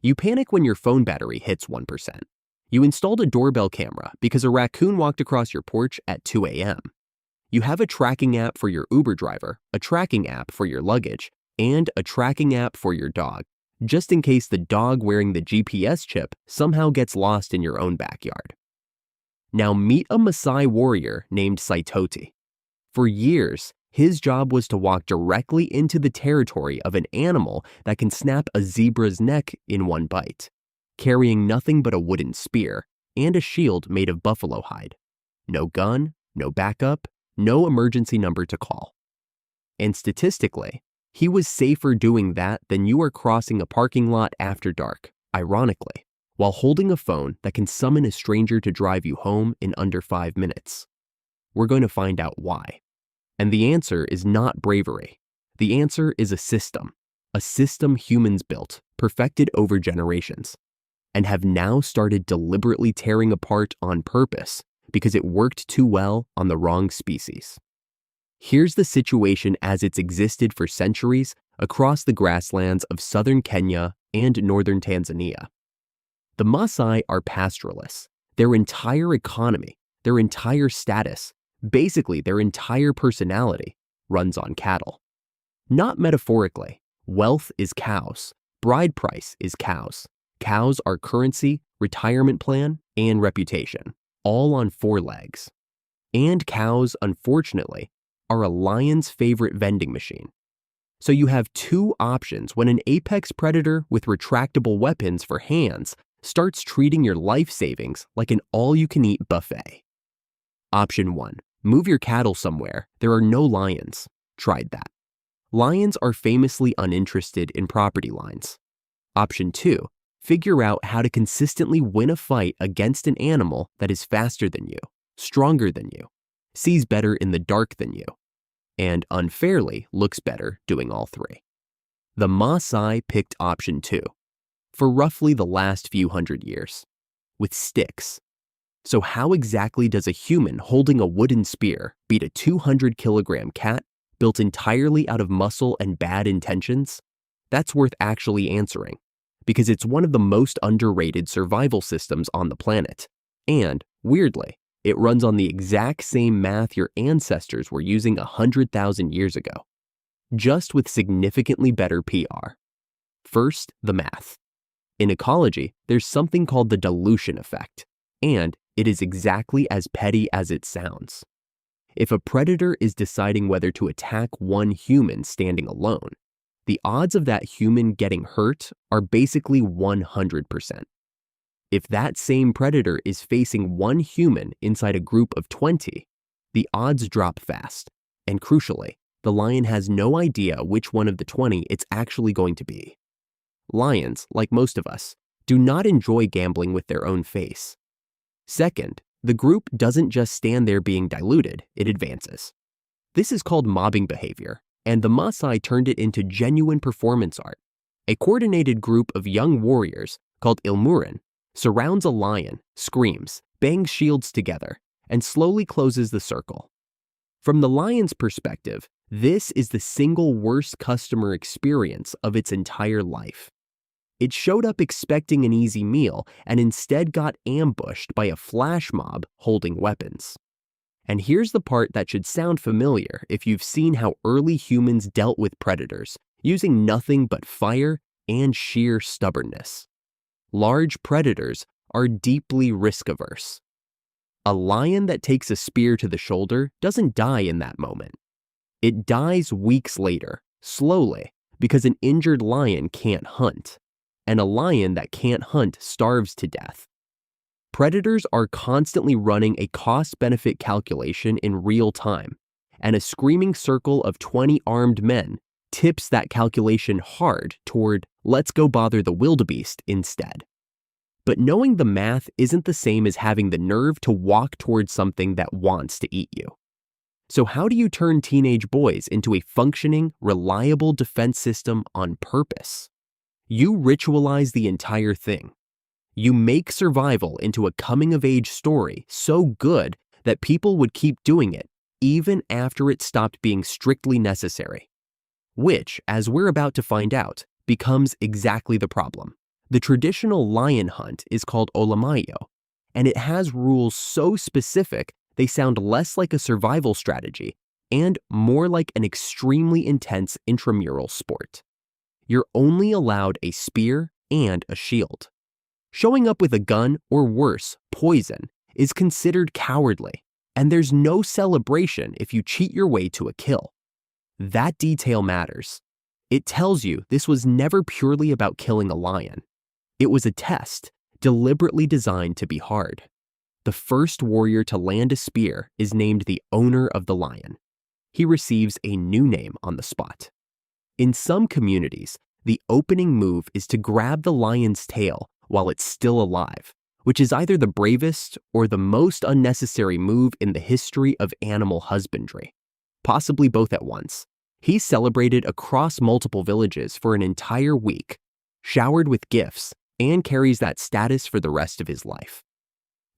You panic when your phone battery hits 1%. You installed a doorbell camera because a raccoon walked across your porch at 2 a.m. You have a tracking app for your Uber driver, a tracking app for your luggage, and a tracking app for your dog, just in case the dog wearing the GPS chip somehow gets lost in your own backyard. Now meet a Maasai warrior named Saitoti. For years, his job was to walk directly into the territory of an animal that can snap a zebra's neck in one bite, carrying nothing but a wooden spear and a shield made of buffalo hide. No gun, no backup, no emergency number to call. And statistically, he was safer doing that than you are crossing a parking lot after dark, ironically, while holding a phone that can summon a stranger to drive you home in under 5 minutes. We're going to find out why. And the answer is not bravery. The answer is a system humans built, perfected over generations, and have now started deliberately tearing apart on purpose because it worked too well on the wrong species. Here's the situation as it's existed for centuries across the grasslands of southern Kenya and northern Tanzania. The Maasai are pastoralists. Their entire economy, their entire status, basically their entire personality, runs on cattle. Not metaphorically. Wealth is cows. Bride price is cows. Cows are currency, retirement plan, and reputation, all on 4 legs. And cows, unfortunately, are a lion's favorite vending machine. So you have 2 options when an apex predator with retractable weapons for hands starts treating your life savings like an all-you-can-eat buffet. Option 1. Move your cattle somewhere. There are no lions. Tried that. Lions are famously uninterested in property lines. Option 2. Figure out how to consistently win a fight against an animal that is faster than you, stronger than you, sees better in the dark than you, and unfairly looks better doing all 3. The Maasai picked option 2 for roughly the last few hundred years, with sticks. So how exactly does a human holding a wooden spear beat a 200-kilogram cat built entirely out of muscle and bad intentions? That's worth actually answering, because it's one of the most underrated survival systems on the planet. And, weirdly, it runs on the exact same math your ancestors were using 100,000 years ago, just with significantly better PR. First, the math. In ecology, there's something called the dilution effect, and it is exactly as petty as it sounds. If a predator is deciding whether to attack one human standing alone, the odds of that human getting hurt are basically 100%. If that same predator is facing one human inside a group of 20, the odds drop fast, and crucially, the lion has no idea which one of the 20 it's actually going to be. Lions, like most of us, do not enjoy gambling with their own face. Second, the group doesn't just stand there being diluted, it advances. This is called mobbing behavior, and the Maasai turned it into genuine performance art. A coordinated group of young warriors, called ilmurran, surrounds a lion, screams, bangs shields together, and slowly closes the circle. From the lion's perspective, this is the single worst customer experience of its entire life. It showed up expecting an easy meal and instead got ambushed by a flash mob holding weapons. And here's the part that should sound familiar if you've seen how early humans dealt with predators, using nothing but fire and sheer stubbornness. Large predators are deeply risk-averse. A lion that takes a spear to the shoulder doesn't die in that moment. It dies weeks later, slowly, because an injured lion can't hunt. And a lion that can't hunt starves to death. Predators are constantly running a cost-benefit calculation in real time, and a screaming circle of 20 armed men tips that calculation hard toward, let's go bother the wildebeest instead. But knowing the math isn't the same as having the nerve to walk towards something that wants to eat you. So how do you turn teenage boys into a functioning, reliable defense system on purpose? You ritualize the entire thing. You make survival into a coming-of-age story so good that people would keep doing it even after it stopped being strictly necessary. Which, as we're about to find out, becomes exactly the problem. The traditional lion hunt is called Olamayio, and it has rules so specific they sound less like a survival strategy and more like an extremely intense intramural sport. You're only allowed a spear and a shield. Showing up with a gun, or worse, poison, is considered cowardly, and there's no celebration if you cheat your way to a kill. That detail matters. It tells you this was never purely about killing a lion. It was a test, deliberately designed to be hard. The first warrior to land a spear is named the owner of the lion. He receives a new name on the spot. In some communities, the opening move is to grab the lion's tail while it's still alive, which is either the bravest or the most unnecessary move in the history of animal husbandry. Possibly both at once. He's celebrated across multiple villages for an entire week, showered with gifts, and carries that status for the rest of his life.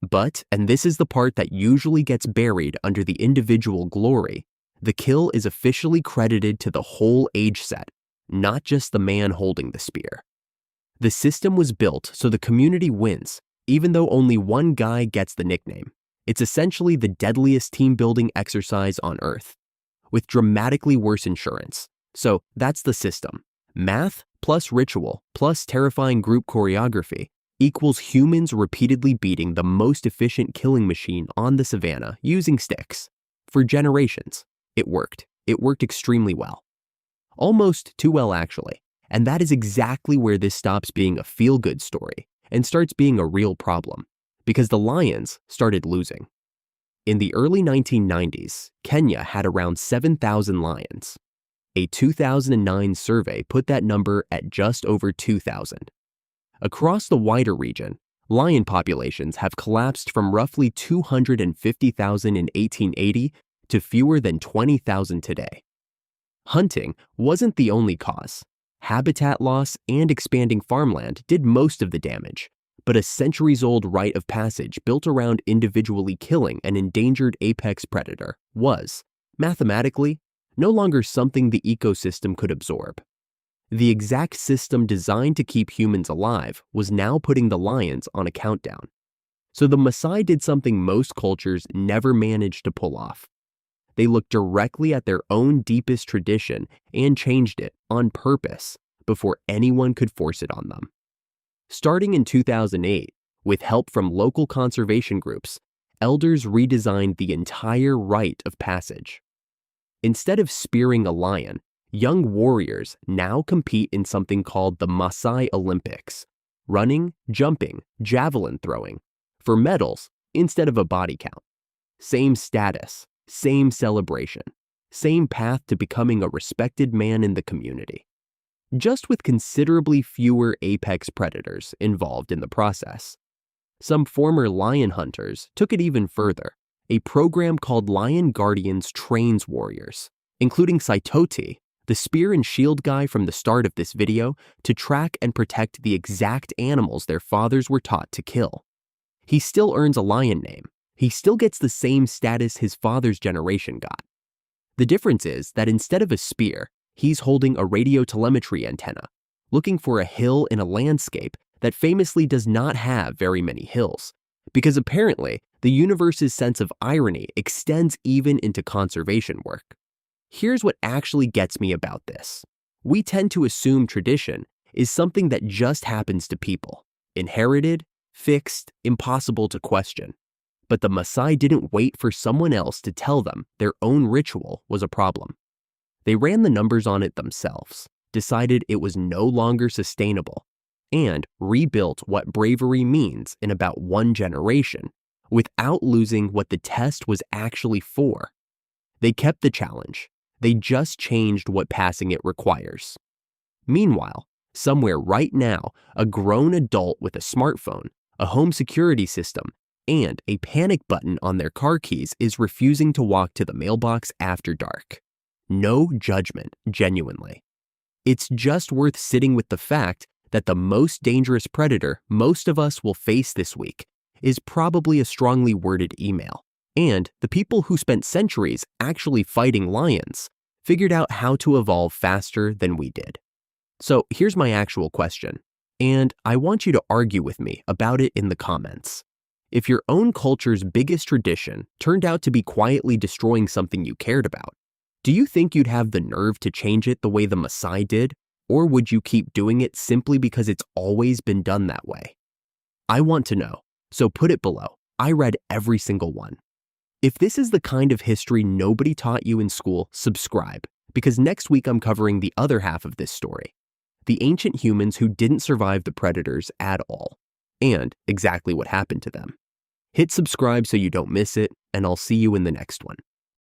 But, and this is the part that usually gets buried under the individual glory, the kill is officially credited to the whole age set, not just the man holding the spear. The system was built so the community wins, even though only one guy gets the nickname. It's essentially the deadliest team-building exercise on Earth, with dramatically worse insurance. So that's the system. Math plus ritual plus terrifying group choreography equals humans repeatedly beating the most efficient killing machine on the savannah using sticks. For generations, it worked. It worked extremely well. Almost too well, actually. And that is exactly where this stops being a feel-good story and starts being a real problem, because the lions started losing. In the early 1990s, Kenya had around 7,000 lions. A 2009 survey put that number at just over 2,000. Across the wider region, lion populations have collapsed from roughly 250,000 in 1880 to fewer than 20,000 today. Hunting wasn't the only cause. Habitat loss and expanding farmland did most of the damage, but a centuries-old rite of passage built around individually killing an endangered apex predator was, mathematically, no longer something the ecosystem could absorb. The exact system designed to keep humans alive was now putting the lions on a countdown. So the Maasai did something most cultures never managed to pull off. They looked directly at their own deepest tradition and changed it on purpose before anyone could force it on them. Starting in 2008, with help from local conservation groups, elders redesigned the entire rite of passage. Instead of spearing a lion, young warriors now compete in something called the Maasai Olympics: running, jumping, javelin throwing, for medals instead of a body count. Same status, same celebration, same path to becoming a respected man in the community. Just with considerably fewer apex predators involved in the process. Some former lion hunters took it even further. A program called Lion Guardians trains warriors, including Saitoti, the spear and shield guy from the start of this video, to track and protect the exact animals their fathers were taught to kill. He still earns a lion name. He still gets the same status his father's generation got. The difference is that instead of a spear, he's holding a radio telemetry antenna, looking for a hill in a landscape that famously does not have very many hills, because apparently the universe's sense of irony extends even into conservation work. Here's what actually gets me about this. We tend to assume tradition is something that just happens to people, inherited, fixed, impossible to question. But the Maasai didn't wait for someone else to tell them their own ritual was a problem. They ran the numbers on it themselves, decided it was no longer sustainable, and rebuilt what bravery means in about one generation, without losing what the test was actually for. They kept the challenge. They just changed what passing it requires. Meanwhile, somewhere right now, a grown adult with a smartphone, a home security system, and a panic button on their car keys is refusing to walk to the mailbox after dark. No judgment, genuinely. It's just worth sitting with the fact that the most dangerous predator most of us will face this week is probably a strongly worded email. And the people who spent centuries actually fighting lions figured out how to evolve faster than we did. So here's my actual question. And I want you to argue with me about it in the comments. If your own culture's biggest tradition turned out to be quietly destroying something you cared about, do you think you'd have the nerve to change it the way the Maasai did? Or would you keep doing it simply because it's always been done that way? I want to know, so put it below. I read every single one. If this is the kind of history nobody taught you in school, subscribe, because next week I'm covering the other half of this story. The ancient humans who didn't survive the predators at all, and exactly what happened to them. Hit subscribe so you don't miss it, and I'll see you in the next one.